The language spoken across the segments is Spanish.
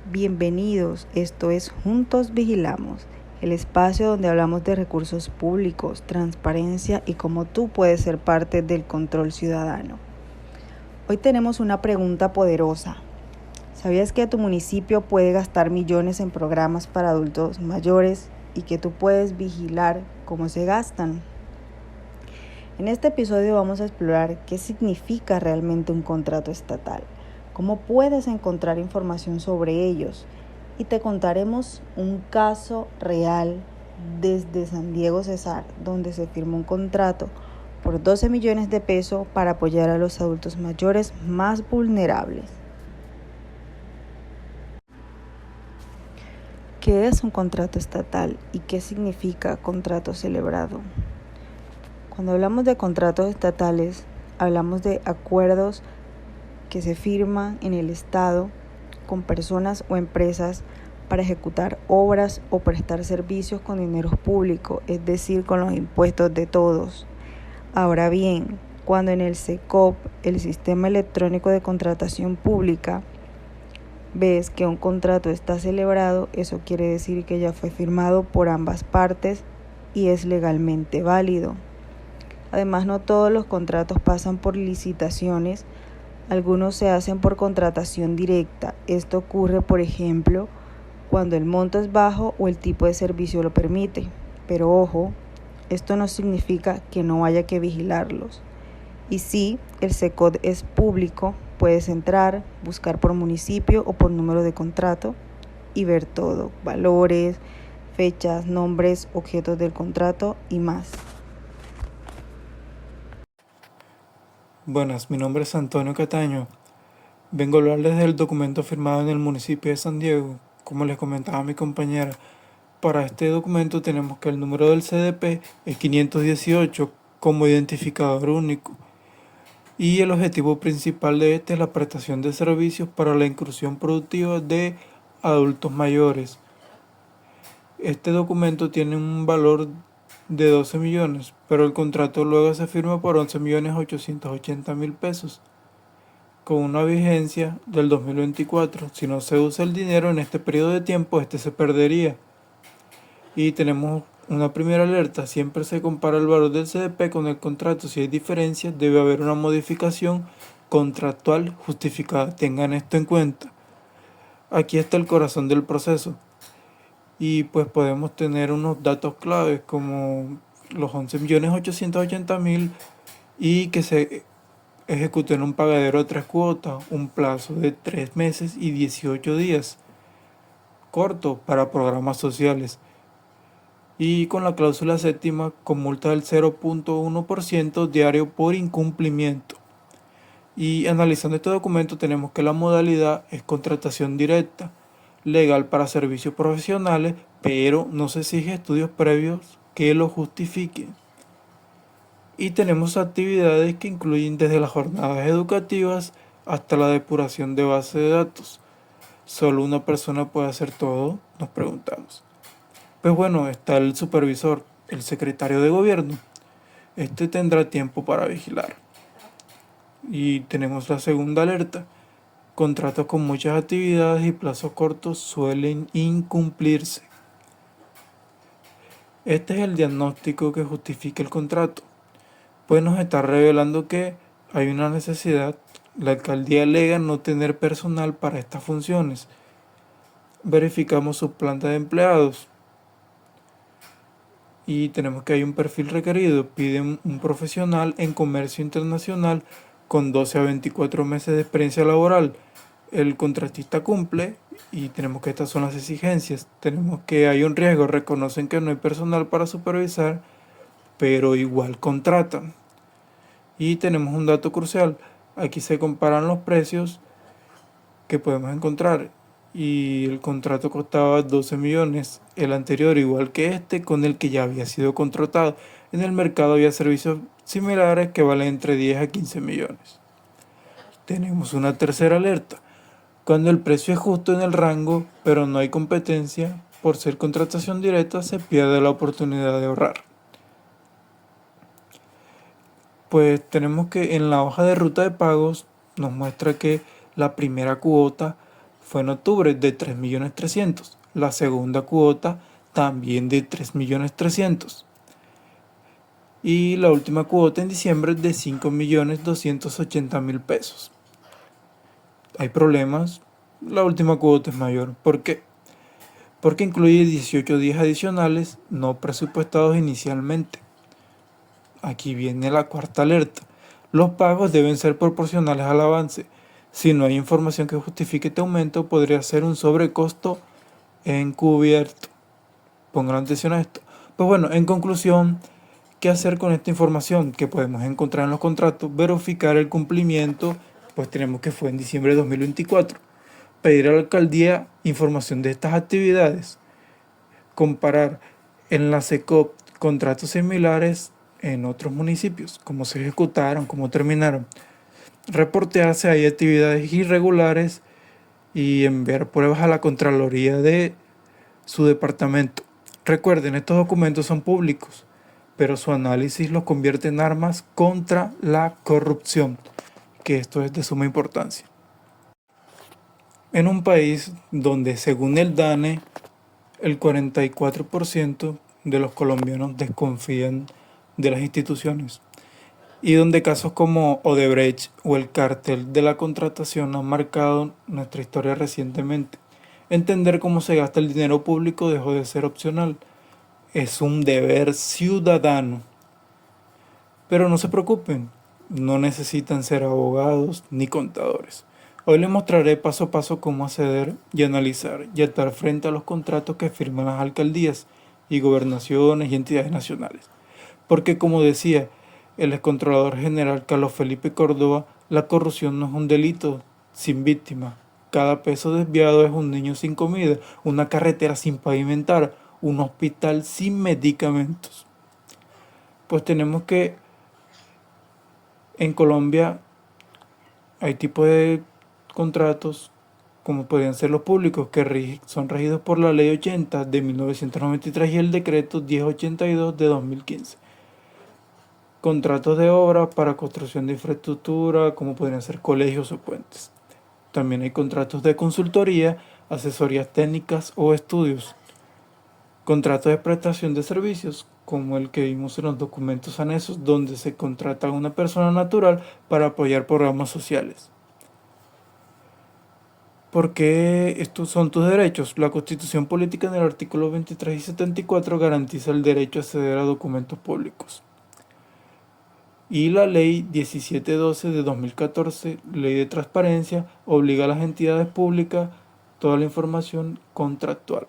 Bienvenidos, esto es Juntos Vigilamos, el espacio donde hablamos de recursos públicos, transparencia y cómo tú puedes ser parte del control ciudadano. Hoy tenemos una pregunta poderosa. ¿Sabías que tu municipio puede gastar millones en programas para adultos mayores y que tú puedes vigilar cómo se gastan? En este episodio vamos a explorar qué significa realmente un contrato estatal, cómo puedes encontrar información sobre ellos y te contaremos un caso real desde San Diego Cesar, donde se firmó un contrato por 12 millones de pesos para apoyar a los adultos mayores más vulnerables. ¿Qué es un contrato estatal y qué significa contrato celebrado? Cuando hablamos de contratos estatales, hablamos de acuerdos que se firman en el Estado con personas o empresas para ejecutar obras o prestar servicios con dinero público, es decir, con los impuestos de todos. Ahora bien, cuando en el SECOP, el Sistema Electrónico de Contratación Pública, ves que un contrato está celebrado, eso quiere decir que ya fue firmado por ambas partes y es legalmente válido. Además, no todos los contratos pasan por licitaciones, algunos se hacen por contratación directa. Esto ocurre, por ejemplo, cuando el monto es bajo o el tipo de servicio lo permite. Pero ojo, esto no significa que no haya que vigilarlos. Y si el SECOD es público, puedes entrar, buscar por municipio o por número de contrato y ver todo, valores, fechas, nombres, objetos del contrato y más. Buenas, mi nombre es Antonio Cataño. Vengo a hablarles del documento firmado en el municipio de San Diego. Como les comentaba mi compañera, para este documento tenemos que el número del CDP es 518 como identificador único. Y el objetivo principal de este es la prestación de servicios para la inclusión productiva de adultos mayores. Este documento tiene un valor de 12 millones, pero el contrato luego se firma por 11.880.000 pesos, con una vigencia del 2024. Si no se usa el dinero en este periodo de tiempo, este se perdería. Y tenemos una primera alerta: siempre se compara el valor del CDP con el contrato. Si hay diferencias, debe haber una modificación contractual justificada. Tengan esto en cuenta. Aquí está el corazón del proceso. Y pues podemos tener unos datos claves como los 11.880.000 y que se ejecutó en un pagadero de 3 cuotas, un plazo de 3 meses y 18 días, corto para programas sociales, y con la cláusula séptima con multa del 0.1% diario por incumplimiento. Y analizando este documento tenemos que la modalidad es contratación directa, legal para servicios profesionales, pero no se exige estudios previos que lo justifiquen. Y tenemos actividades que incluyen desde las jornadas educativas hasta la depuración de base de datos. ¿Solo una persona puede hacer todo?, nos preguntamos. Pues bueno, está el supervisor, el secretario de gobierno. Este tendrá tiempo para vigilar. Y tenemos la segunda alerta. Contratos con muchas actividades y plazos cortos suelen incumplirse. Este es el diagnóstico que justifica el contrato. Pues nos está revelando que hay una necesidad. La alcaldía alega no tener personal para estas funciones. Verificamos su planta de empleados y tenemos que hay un perfil requerido. Piden un profesional en comercio internacional con 12 a 24 meses de experiencia laboral. El contratista cumple y tenemos que estas son las exigencias. Tenemos que hay un riesgo, reconocen que no hay personal para supervisar, pero igual contratan. Y tenemos un dato crucial. Aquí se comparan los precios que podemos encontrar. Y el contrato costaba 12 millones, el anterior igual que este, con el que ya había sido contratado. En el mercado había servicios similares que valen entre 10 a 15 millones. Tenemos una tercera alerta. Cuando el precio es justo en el rango, pero no hay competencia, por ser contratación directa se pierde la oportunidad de ahorrar. Pues tenemos que en la hoja de ruta de pagos nos muestra que la primera cuota fue en octubre de 3.300.000. La segunda cuota también de 3.300.000. Y la última cuota en diciembre de 5.280.000 pesos. Hay problemas, la última cuota es mayor. ¿Por qué? Porque incluye 18 días adicionales no presupuestados inicialmente. Aquí viene la cuarta alerta. Los pagos deben ser proporcionales al avance. Si no hay información que justifique este aumento, podría ser un sobrecosto encubierto. Pongan atención a esto. Pues bueno, en conclusión, ¿qué hacer con esta información que podemos encontrar en los contratos? Verificar el cumplimiento, pues tenemos que fue en diciembre de 2024. Pedir a la alcaldía información de estas actividades. Comparar en la SECOP contratos similares en otros municipios, cómo se ejecutaron, cómo terminaron. Reportear si hay actividades irregulares y enviar pruebas a la Contraloría de su departamento. Recuerden, estos documentos son públicos, pero su análisis los convierte en armas contra la corrupción, que esto es de suma importancia. En un país donde, según el DANE, el 44% de los colombianos desconfían de las instituciones, y donde casos como Odebrecht o el cártel de la contratación han marcado nuestra historia recientemente. Entender cómo se gasta el dinero público dejó de ser opcional. Es un deber ciudadano. Pero no se preocupen, no necesitan ser abogados ni contadores. Hoy les mostraré paso a paso cómo acceder y analizar y estar frente a los contratos que firman las alcaldías y gobernaciones y entidades nacionales. Porque como decía el excontrolador general Carlos Felipe Córdoba, la corrupción no es un delito sin víctima. Cada peso desviado es un niño sin comida, una carretera sin pavimentar, un hospital sin medicamentos. Pues tenemos que en Colombia hay tipos de contratos como podrían ser los públicos que son regidos por la Ley 80 de 1993 y el Decreto 1082 de 2015. Contratos de obra para construcción de infraestructura como podrían ser colegios o puentes. También hay contratos de consultoría, asesorías técnicas o estudios. Contratos de prestación de servicios, como el que vimos en los documentos anexos, donde se contrata a una persona natural para apoyar programas sociales. ¿Por qué estos son tus derechos? La Constitución Política en el artículo 23 y 74 garantiza el derecho a acceder a documentos públicos. Y la Ley 1712 de 2014, Ley de Transparencia, obliga a las entidades públicas toda la información contractual.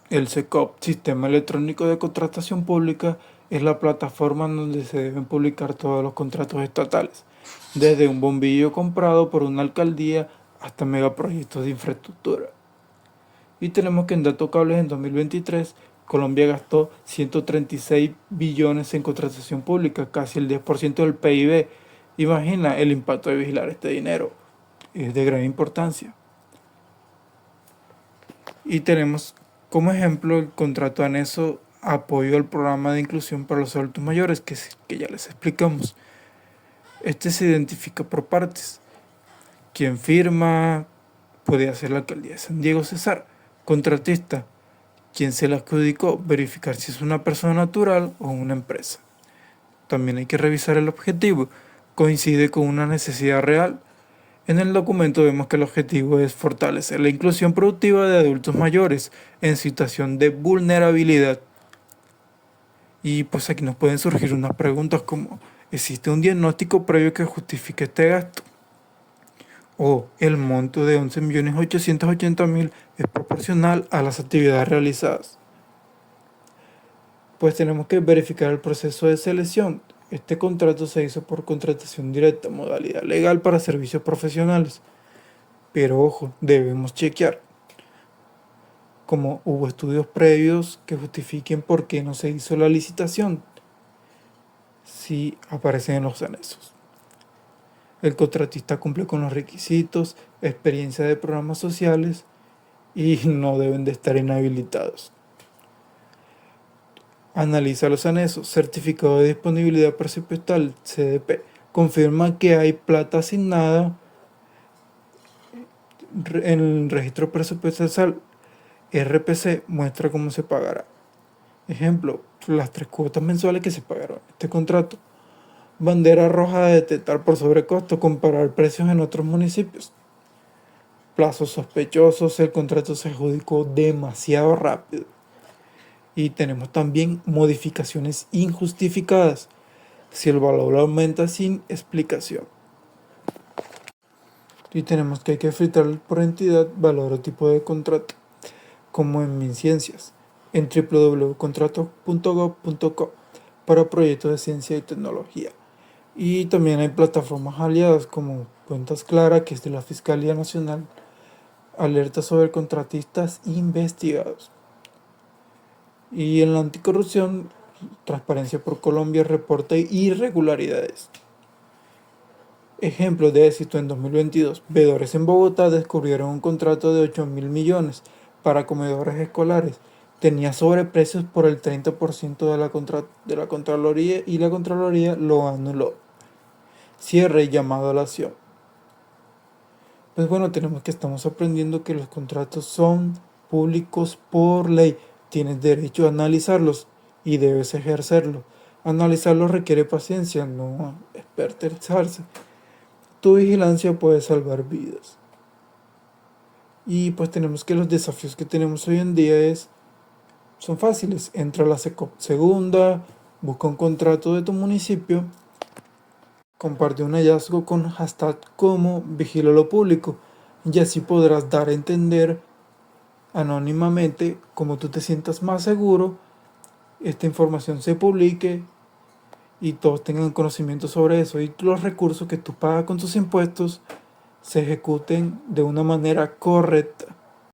El SECOP, Sistema Electrónico de Contratación Pública, es la plataforma en donde se deben publicar todos los contratos estatales, desde un bombillo comprado por una alcaldía hasta megaproyectos de infraestructura. Y tenemos que en datos cables en 2023, Colombia gastó 136 billones en contratación pública, casi el 10% del PIB. Imagina el impacto de vigilar este dinero, es de gran importancia. Y tenemos como ejemplo el contrato anexo apoyo al programa de inclusión para los adultos mayores, que ya les explicamos. Este se identifica por partes. Quien firma puede ser la alcaldía de San Diego Cesar. Contratista, quien se le adjudicó, verificar si es una persona natural o una empresa. También hay que revisar el objetivo. ¿Coincide con una necesidad real? En el documento vemos que el objetivo es fortalecer la inclusión productiva de adultos mayores en situación de vulnerabilidad. Y pues aquí nos pueden surgir unas preguntas como: ¿existe un diagnóstico previo que justifique este gasto? ¿O el monto de 11.880.000 es proporcional a las actividades realizadas? Pues tenemos que verificar el proceso de selección. Este contrato se hizo por contratación directa, modalidad legal para servicios profesionales. Pero ojo, debemos chequear como hubo estudios previos que justifiquen por qué no se hizo la licitación, si aparecen en los anexos. El contratista cumple con los requisitos, experiencia de programas sociales y no deben de estar inhabilitados. Analiza los anexos. Certificado de disponibilidad presupuestal, CDP. Confirma que hay plata asignada En el registro presupuestal RPC muestra cómo se pagará. Ejemplo, las 3 cuotas mensuales que se pagaron. Este contrato. Bandera roja de detectar por sobrecosto, comparar precios en otros municipios. Plazos sospechosos, el contrato se adjudicó demasiado rápido. Y tenemos también modificaciones injustificadas, si el valor aumenta sin explicación. Y tenemos que hay que filtrar por entidad, valor o tipo de contrato, como en MinCiencias, en www.contratos.gov.co para proyectos de ciencia y tecnología. Y también hay plataformas aliadas como Cuentas Clara, que es de la Fiscalía Nacional, alerta sobre contratistas investigados. Y en la anticorrupción, Transparencia por Colombia reporta irregularidades. Ejemplo de éxito en 2022. Veedores en Bogotá descubrieron un contrato de 8.000 millones para comedores escolares. Tenía sobreprecios por el 30% de la Contraloría y la Contraloría lo anuló. Cierre y llamado a la acción. Pues bueno, tenemos que estamos aprendiendo que los contratos son públicos por ley. Tienes derecho a analizarlos y debes ejercerlo. Analizarlos requiere paciencia, no expertizarse. Tu vigilancia puede salvar vidas. Y pues tenemos que los desafíos que tenemos hoy en día son fáciles. Entra a la segunda, busca un contrato de tu municipio, comparte un hallazgo con hashtag como vigila lo público y así podrás dar a entender anónimamente como tú te sientas más seguro, esta información se publique y todos tengan conocimiento sobre eso y los recursos que tú pagas con tus impuestos se ejecuten de una manera correcta.